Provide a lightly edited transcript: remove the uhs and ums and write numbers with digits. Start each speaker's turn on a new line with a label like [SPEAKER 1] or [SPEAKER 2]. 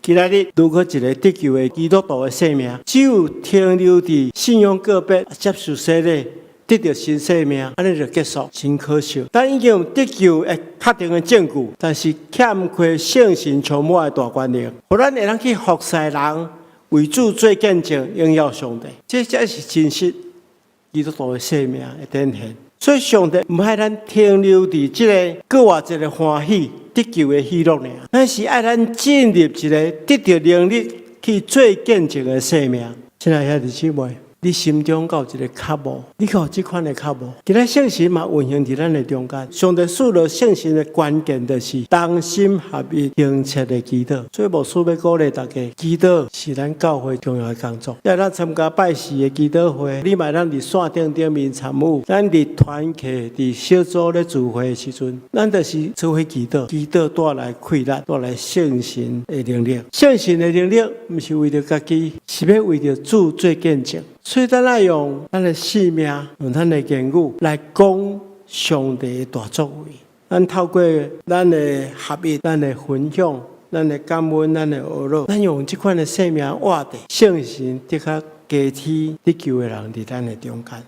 [SPEAKER 1] 今仔日如果一個得救的基督徒的生命，只有停留在信仰個別接受洗禮，得到新生命，安尼就結束，真可惜。但已經有得救的確定的證據，但是欠缺聖神充滿的大權力，互咱會當去服侍人，為主做見證，榮耀上帝，這才是真實基督徒的生命的展現。所以上帝唔係咱停留在這個過活一個歡喜得救的喜樂呢，但是愛咱進入一個得到能力去做見證的生命。親愛的弟兄姊妹，你心中有一個渴慕，你有這款的渴慕，其他聖神嘛運行在咱的中間。上帝賜了聖神的關鍵就是同心合一、誠切的祈禱。所以牧師要鼓勵大家，祈禱是咱教會重要的工作。要咱參加拜四的祈禱會，你嘛咱佇線頂面參與，咱佇團契、佇小組咧聚會的時陣，咱就是做伙祈禱，祈禱帶來快樂，帶來聖神的能力。聖神的能力不是為了自己，是要為了主做見證。所以咱要用咱的性命，用咱的言語來講上帝的大作為。咱透過咱的合一、咱的分享、咱的感恩、咱的學樂，咱用這款的生命活的聖神，的確加添得救的人在咱的中間。